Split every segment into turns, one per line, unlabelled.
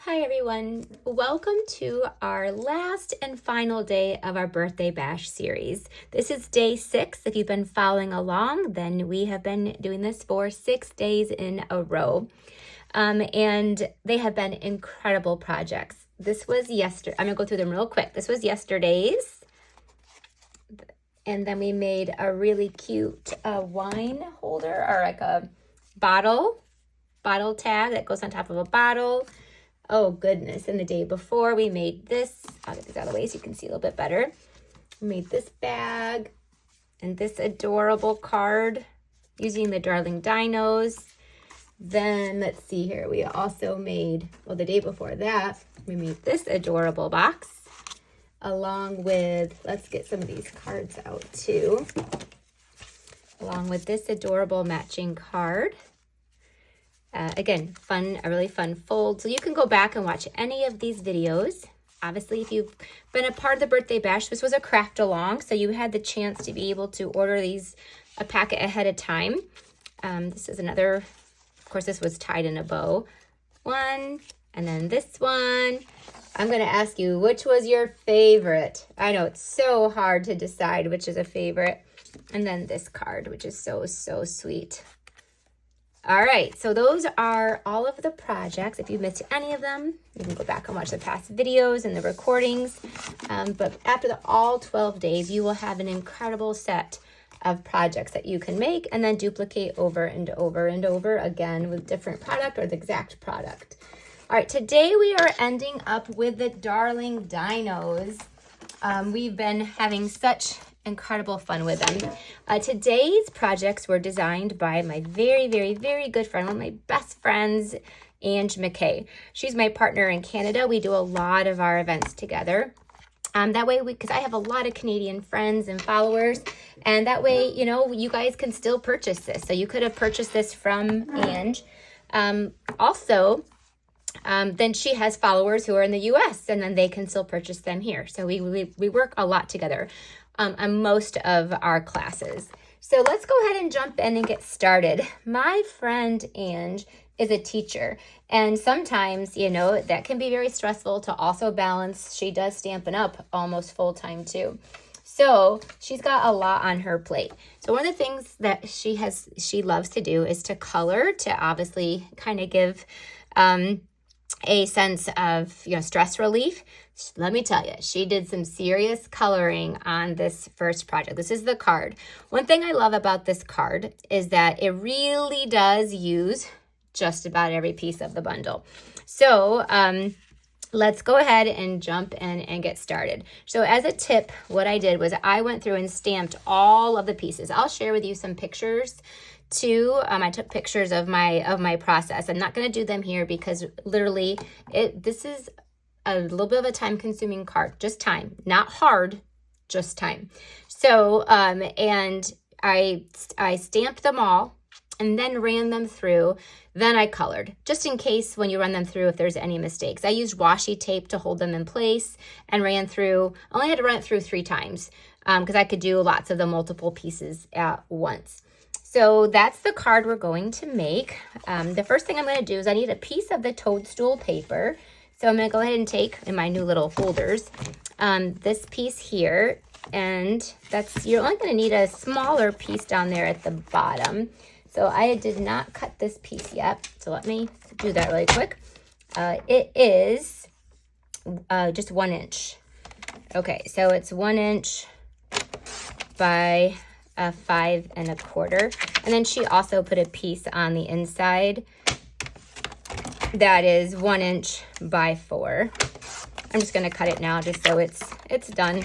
Hi everyone, welcome to our last and final day of our birthday bash series. This is day 6. If you've been following along, then we have been doing this for 6 days in a row. And they have been incredible projects. This was yesterday. I'm gonna go through them real quick. This was yesterday's. And then we made a really cute wine holder, or like a bottle tag that goes on top of a bottle. Oh goodness, and the day before we made this, I'll get these out of the way so you can see a little bit better. We made this bag and this adorable card using the darling dinos. Then let's see here, we also made, well, the day before that, we made this adorable box along with, let's get some of these cards out too, along with this adorable matching card. Again, fun, a really fun fold. So you can go back and watch any of these videos. Obviously, if you've been a part of the birthday bash, this was a craft along, so you had the chance to be able to order these a packet ahead of time. This is another, of course, this was tied in a bow. One, and then this one. I'm gonna ask you, which was your favorite? I know it's so hard to decide which is a favorite. And then this card, which is so, so sweet. All right, so those are all of the projects. If you missed any of them, you can go back and watch the past videos and the recordings. But after all 12 days, you will have an incredible set of projects that you can make and then duplicate over and over and over again with different product or the exact product. All right, today we are ending up with the darling dinos. We've been having such incredible fun with them. Today's projects were designed by my very, very, very good friend, one of my best friends, Ange McKay. She's my partner in Canada. We do a lot of our events together. That way, because I have a lot of Canadian friends and followers, and that way, you know, you guys can still purchase this. So you could have purchased this from Ange. Also, then she has followers who are in the US, and then they can still purchase them here. So we work a lot together on most of our classes. So let's go ahead and jump in and get started. My friend Ange is a teacher, and sometimes, you know, that can be very stressful to also balance. She does Stampin' Up! Almost full-time too. So she's got a lot on her plate. So one of the things that she loves to do is to color, to obviously kind of give a sense of, you know, stress relief. Let me tell you, she did some serious coloring on this first project. This is the card. One thing I love about this card is that it really does use just about every piece of the bundle. So let's go ahead and jump in and get started. So as a tip, what I did was I went through and stamped all of the pieces. I'll share with you some pictures too. I took pictures of my process. I'm not going to do them here because literally this is a little bit of a time-consuming card. Just time, not hard, just time. So and I stamped them all and then ran them through. Then I colored, just in case when you run them through, if there's any mistakes. I used washi tape to hold them in place and ran through. I only had to run it through 3 times because I could do lots of the multiple pieces at once. So that's the card we're going to make. The first thing I'm going to do is I need a piece of the toadstool paper. So I'm going to go ahead and take in my new little holders this piece here. And you're only going to need a smaller piece down there at the bottom. So I did not cut this piece yet. So let me do that really quick. It is just 1 inch. Okay, so it's 1 inch by 5 1/4. And then she also put a piece on the inside that is 1 inch by 4. I'm just going to cut it now just so it's done.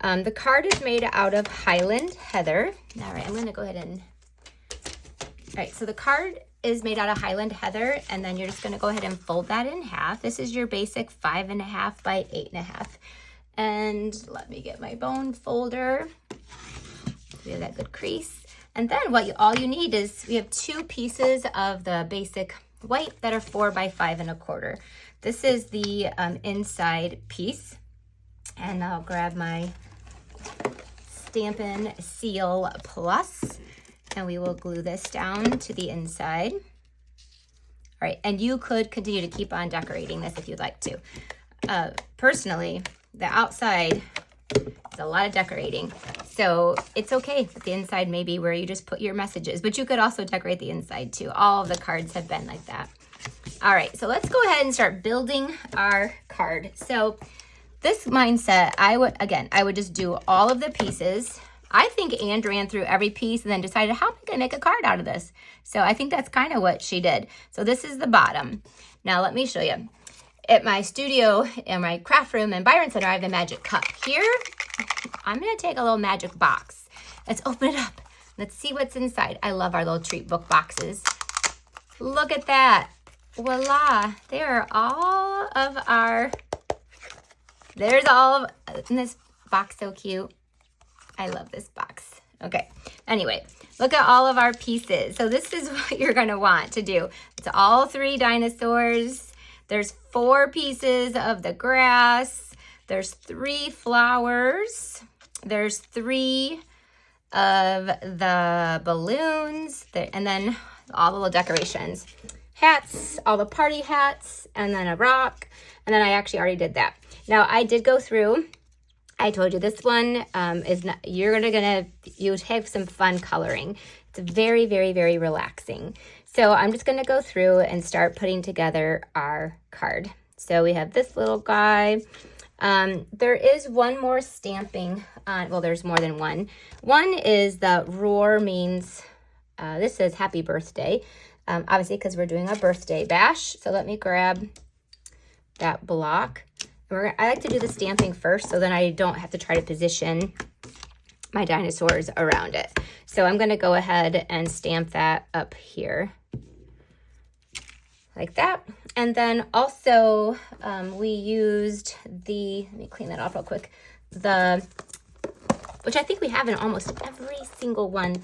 The card is made out of Highland Heather. All right, I'm going to go ahead and... All right, so the card is made out of Highland Heather, and then you're just going to go ahead and fold that in half. This is your basic 5 1/2 by 8 1/2. And let me get my bone folder. We have that good crease. And then all you need is, we have 2 pieces of the basic white that are 4 by 5 1/4. This is the inside piece. And I'll grab my Stampin' Seal Plus, and we will glue this down to the inside. All right, and you could continue to keep on decorating this if you'd like to. Personally, the outside is a lot of decorating, so it's okay with the inside maybe where you just put your messages, but you could also decorate the inside too. All of the cards have been like that. All right, so let's go ahead and start building our card. So this mindset, I would just do all of the pieces. I think Anne ran through every piece and then decided, how am I going to make a card out of this? So I think that's kind of what she did. So this is the bottom. Now let me show you. At my studio, in my craft room in Byron Center, I have the magic cup. Here, I'm going to take a little magic box. Let's open it up. Let's see what's inside. I love our little treat book boxes. Look at that. Voila. There are all of our, there's all of, isn't this box so cute? I love this box. Okay. Anyway, look at all of our pieces. So this is what you're going to want to do. It's all 3 dinosaurs. There's 4 pieces of the grass. There's 3 flowers. There's 3 of the balloons. And then all the little decorations. Hats, all the party hats, and then a rock. And then I actually already did that. Now I did go through. I told you this one is not, you have some fun coloring. It's very, very, very relaxing. So I'm just going to go through and start putting together our card. So we have this little guy. There is one more stamping on, well, there's more than one. One is the roar means, this says happy birthday, obviously because we're doing a birthday bash. So let me grab that block. I like to do the stamping first so then I don't have to try to position my dinosaurs around it. So I'm going to go ahead and stamp that up here like that. And then also we used let me clean that off real quick, which I think we have in almost every single one,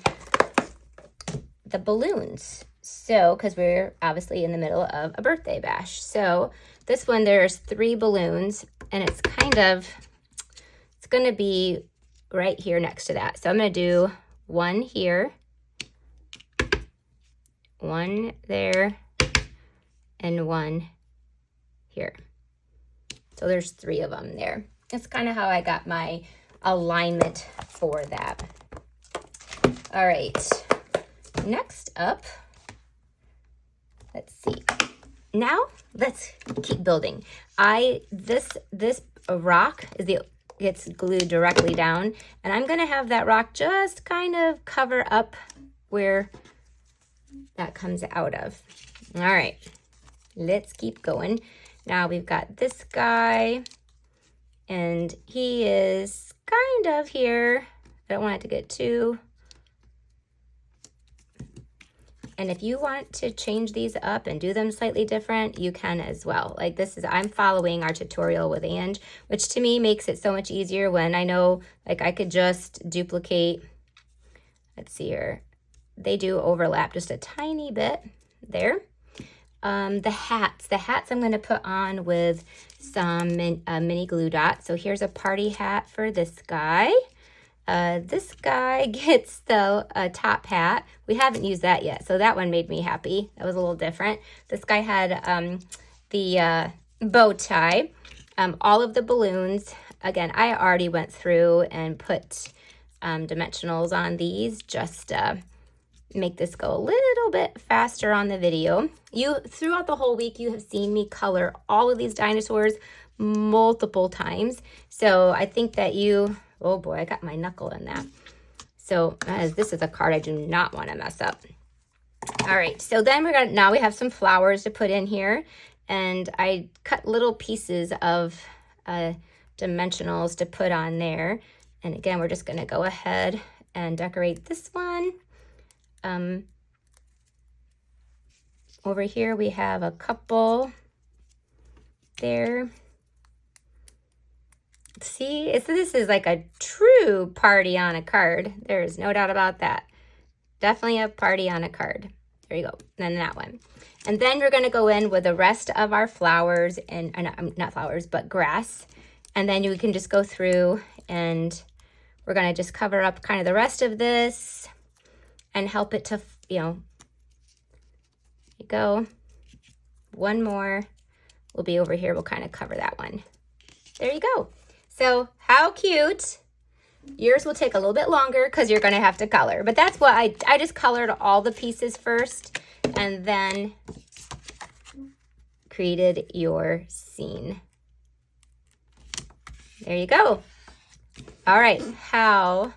the balloons. So, because we're obviously in the middle of a birthday bash. So this one, there's 3 balloons and it's going to be right here next to that. So I'm going to do 1 here, 1 there, and 1 here. So there's 3 of them there. That's kind of how I got my alignment for that. All right, next up, let's see. Now let's keep building. This rock gets glued directly down, and I'm gonna have that rock just kind of cover up where that comes out of. All right, let's keep going. Now we've got this guy, and he is kind of here. I don't want it to get too. And if you want to change these up and do them slightly different, you can as well. Like this is, I'm following our tutorial with Ange, which to me makes it so much easier when I know, like I could just duplicate, let's see here. They do overlap just a tiny bit there. The hats I'm going to put on with some mini glue dots. So here's a party hat for this guy. This guy gets the top hat. We haven't used that yet, so that one made me happy. That was a little different. This guy had the bow tie. All of the balloons, again, I already went through and put dimensionals on these just to make this go a little bit faster on the video. Throughout the whole week, you have seen me color all of these dinosaurs multiple times. So I think that oh boy, I got my knuckle in that. So this is a card I do not want to mess up. All right, so then now we have some flowers to put in here, and I cut little pieces of dimensionals to put on there. And again, we're just gonna go ahead and decorate this one. Over here we have a couple there. See, this is like a true party on a card. There is no doubt about that. Definitely a party on a card. There you go. And then that one. And then we're going to go in with the rest of our flowers and not flowers, but grass. And then you can just go through and we're going to just cover up kind of the rest of this and help it to, there you go. one more will be over here. We'll kind of cover that one. There you go. So how cute. Yours will take a little bit longer because you're going to have to color. But that's what I just colored all the pieces first and then created your scene. There you go. All right. Oh,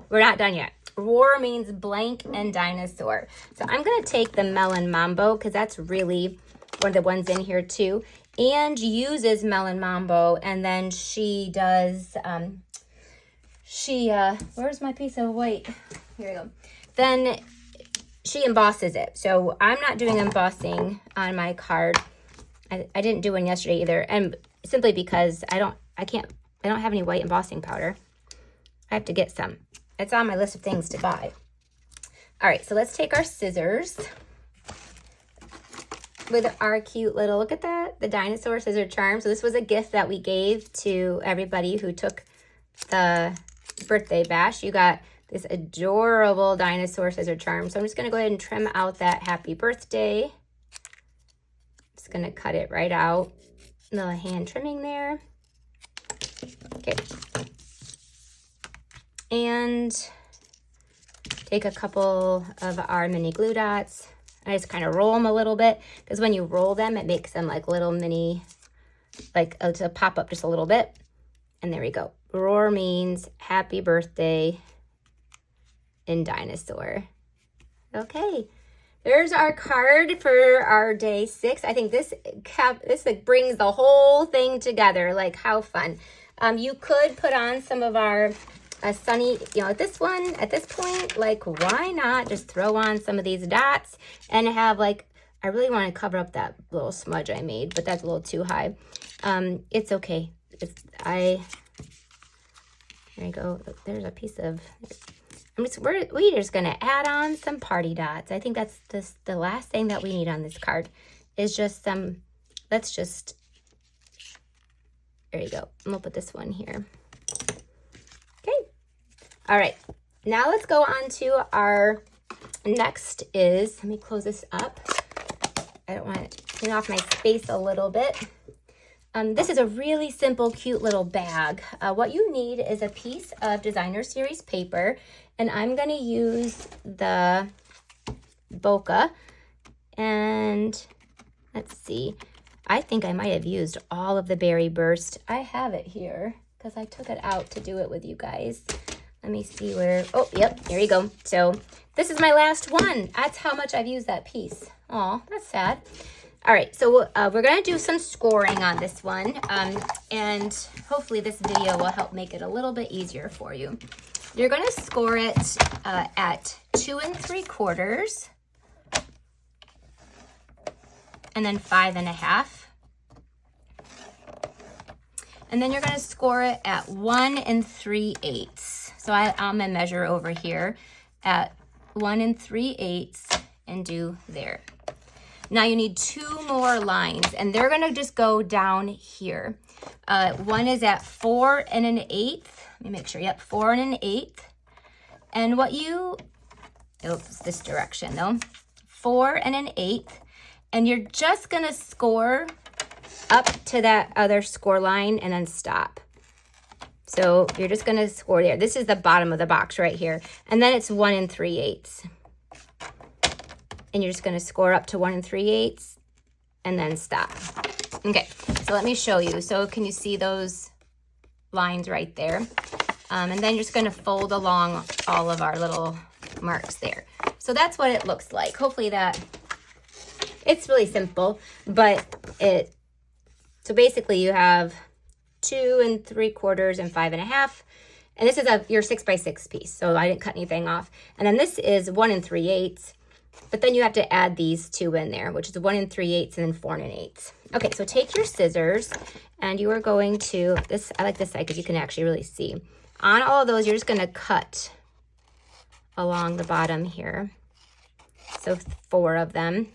we're not done yet. Roar means blank and dinosaur. So I'm going to take the Melon Mambo because that's really one of the ones in here too. And uses Melon Mambo, and then she does, where's my piece of white? Here we go. Then she embosses it. So I'm not doing embossing on my card. I didn't do one yesterday either. And simply because I don't have any white embossing powder. I have to get some. It's on my list of things to buy. All right, so let's take our scissors with our cute little, look at that, the dinosaur scissor charm. So this was a gift that we gave to everybody who took the birthday bash. You got this adorable dinosaur scissor charm. So I'm just gonna go ahead and trim out that happy birthday. Just gonna cut it right out. A little hand trimming there. Okay. And take a couple of our mini glue dots. I just kind of roll them a little bit because when you roll them, it makes them like little mini, like to pop up just a little bit. And there we go. Roar means happy birthday in dinosaur. Okay, there's our card for our day 6. I think this like brings the whole thing together. Like how fun. You could put on some of our sunny, at this point, like why not just throw on some of these dots and have like, I really want to cover up that little smudge I made, but that's a little too high. It's okay. There you go. Look, there's a piece of, we're just going to add on some party dots. I think that's the last thing that we need on this card is just some, there you go. I'm going to put this one here. All right, now let's go on to our next let me close this up. I don't want to clean off my space a little bit. This is a really simple, cute little bag. What you need is a piece of Designer Series paper, and I'm gonna use the Bokeh. And let's see, I think I might have used all of the Berry Burst. I have it here because I took it out to do it with you guys. Let me see where, oh, yep, here you go. So this is my last one. That's how much I've used that piece. Oh, that's sad. All right, so we're gonna do some scoring on this one. And hopefully this video will help make it a little bit easier for you. You're gonna score it at 2 3/4 and then 5 1/2. And then you're gonna score it at 1 3/8. So I'm gonna measure over here at 1 3/8 and do there. Now you need 2 more lines and they're gonna just go down here. One is at 4 1/8. Let me make sure, yep, 4 1/8. And oops, this direction though. 4 1/8. And you're just gonna score up to that other score line and then stop. So you're just gonna score there. This is the bottom of the box right here. And then it's 1 3/8. And you're just gonna score up to 1 3/8 and then stop. Okay, so let me show you. So can you see those lines right there? And then you're just gonna fold along all of our little marks there. So that's what it looks like. Hopefully it's really simple, but so basically you have 2 3/4 and 5 1/2. And this is your 6x6 piece. So I didn't cut anything off. And then this is 1 3/8. But then you have to add these 2 in there, which is 1 3/8 and then 4 1/8. Okay, so take your scissors and you are going to, I like this side because you can actually really see. On all of those, you're just gonna cut along the bottom here. So 4 of them.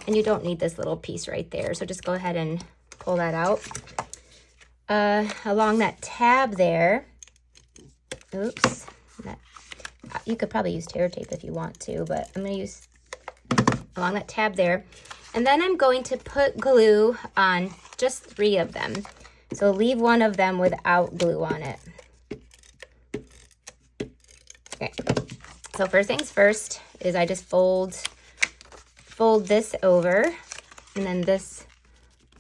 And you don't need this little piece right there. So just go ahead and pull that out. Along that tab there, oops, you could probably use tear tape if you want to, but I'm gonna use along that tab there. And then I'm going to put glue on just 3 of them. So leave one of them without glue on it. Okay, so first things first is I just fold this over, and then this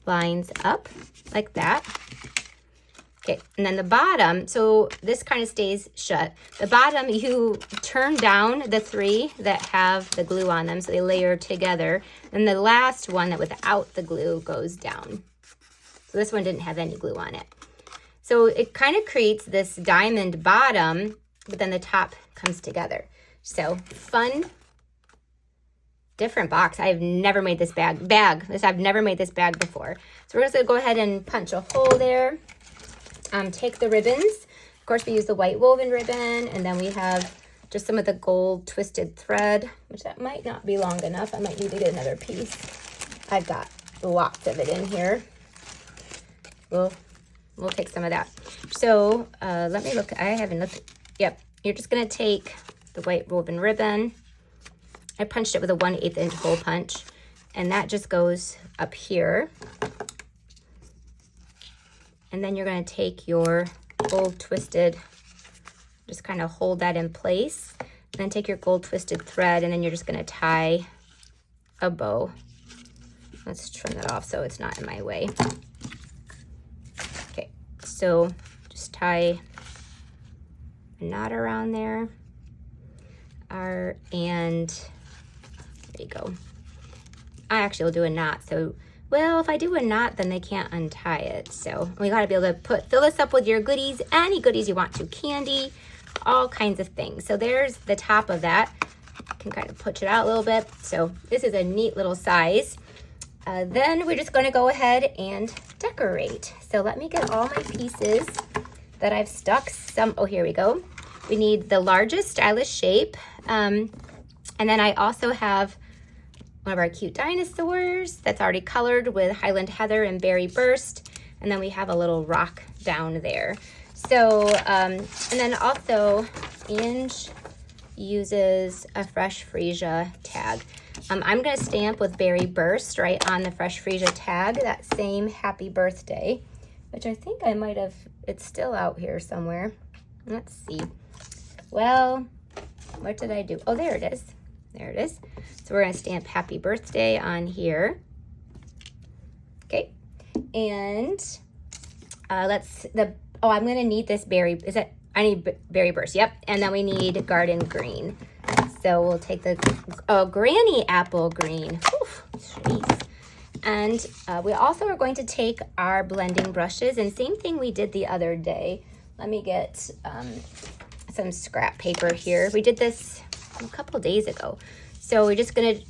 lines up like that. Okay, and then the bottom, so this kind of stays shut. The bottom, you turn down the 3 that have the glue on them, so they layer together. And the last one that without the glue goes down. So this one didn't have any glue on it. So it kind of creates this diamond bottom, but then the top comes together. So fun, different box. I've never made this I've never made this bag before. So we're just gonna go ahead and punch a hole there. Take the ribbons. Of course, we use the white woven ribbon, and then we have just some of the gold twisted thread, which that might not be long enough. I might need to get another piece. I've got lots of it in here. We'll take some of that. So let me look. I haven't looked. Yep. You're just gonna take the white woven ribbon. I punched it with a 1/8 inch hole punch, and that just goes up here. And then you're going to take your gold twisted, just kind of hold that in place. And then take your gold twisted thread, and then you're just going to tie a bow. Let's trim that off so it's not in my way. Okay, so just tie a knot around there. And there you go. I actually will do a knot, so well, if I do a knot, then they can't untie it. So we gotta be able to fill this up with your goodies, any goodies you want to, candy, all kinds of things. So there's the top of that. I can kind of push it out a little bit. So this is a neat little size. Then we're just gonna go ahead and decorate. So let me get all my pieces that I've stuck. Oh, here we go. We need the largest stylish shape. And then I also have one of our cute dinosaurs that's already colored with Highland Heather and Berry Burst. And then we have a little rock down there. So, and then also Ange uses a Fresh Freesia tag. I'm gonna stamp with Berry Burst right on the Fresh Freesia tag, that same happy birthday, which I think I might have, it's still out here somewhere. Let's see. Well, what did I do? Oh, there it is. There it is. So we're gonna stamp happy birthday on here. Okay, and I'm gonna need this I need Berry Burst, yep. And then we need garden green. So we'll take the granny apple green. Oof, sweet. And we also are going to take our blending brushes, and same thing we did the other day. Let me get some scrap paper here. We did this a couple days ago. So we're just gonna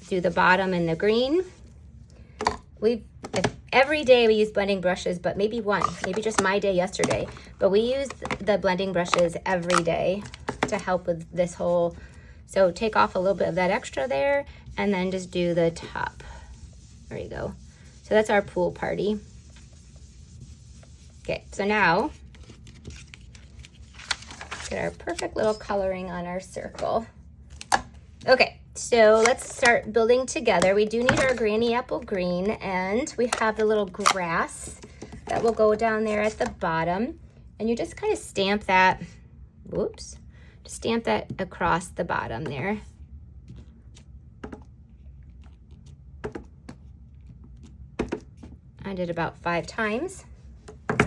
do the bottom in the green. Every day we use blending brushes, but maybe just my day yesterday. But we use the blending brushes every day to help with this whole, so take off a little bit of that extra there, and then just do the top. There you go. So that's our pool party. Okay, so now, get our perfect little coloring on our circle. Okay, so let's start building together. We do need our granny apple green, and we have the little grass that will go down there at the bottom. And you just kind of stamp that, whoops, just stamp that across the bottom there. I did about 5 times.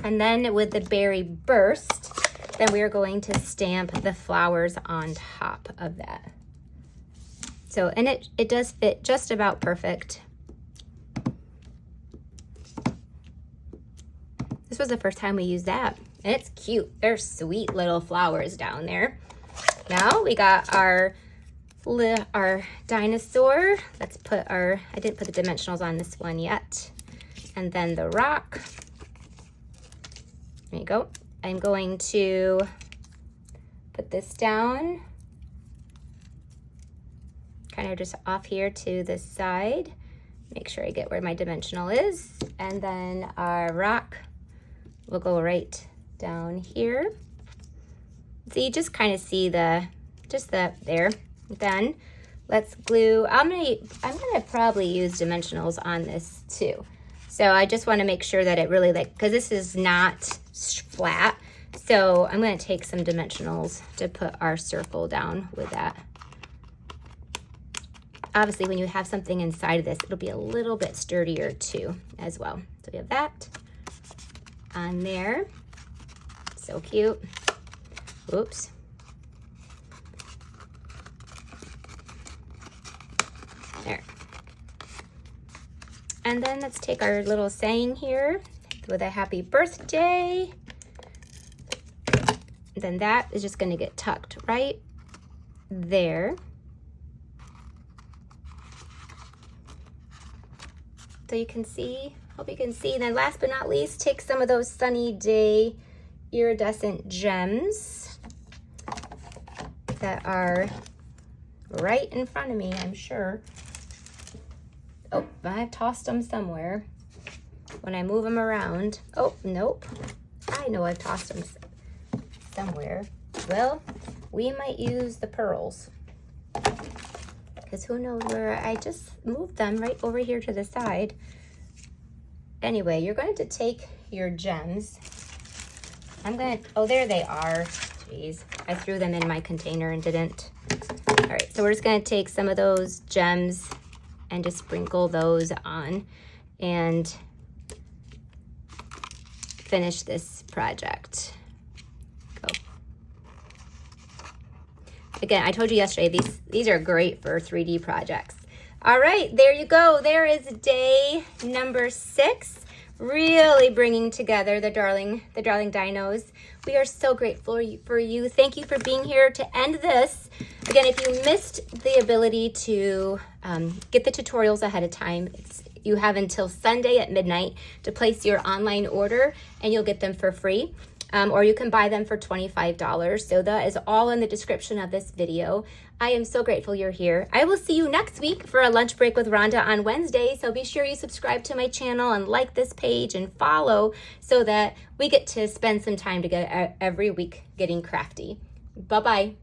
And then with the Berry Burst, then we are going to stamp the flowers on top of that. So, and it does fit just about perfect. This was the first time we used that, and it's cute. There's sweet little flowers down there. Now we got our dinosaur. Let's put I didn't put the dimensionals on this one yet. And then the rock. There you go. I'm going to put this down, kind of just off here to the side. Make sure I get where my dimensional is. And then our rock will go right down here. So you just kind of see there. Then Let's glue. I'm gonna probably use dimensionals on this too. So I just want to make sure that it really, like, because this is not flat. So I'm going to take some dimensionals to put our circle down with that. Obviously, when you have something inside of this, it'll be a little bit sturdier too as well. So we have that on there. So cute. Oops. There. And then let's take our little saying here with a happy birthday. Then that is just going to get tucked right there. So you can see, hope you can see. And then last but not least, take some of those sunny day iridescent gems that are right in front of me, I'm sure. Oh, I've tossed them somewhere. When I move them around, oh, nope. I know I've tossed them somewhere. Well, we might use the pearls. Because who knows where, I just moved them right over here to the side. Anyway, you're going to take your gems. Oh, there they are. Jeez, I threw them in my container and didn't. All right, so we're just going to take some of those gems and just sprinkle those on and finish this project. Go. Again, I told you yesterday, these are great for 3D projects. All right, there you go. There is day number 6. Really bringing together the darling dinos. We are so grateful for you. Thank you for being here to end this. Again, if you missed the ability to get the tutorials ahead of time, you have until Sunday at midnight to place your online order and you'll get them for free. Or you can buy them for $25. So that is all in the description of this video. I am so grateful you're here. I will see you next week for a lunch break with Rhonda on Wednesday. So be sure you subscribe to my channel and like this page and follow so that we get to spend some time together every week getting crafty. Bye-bye.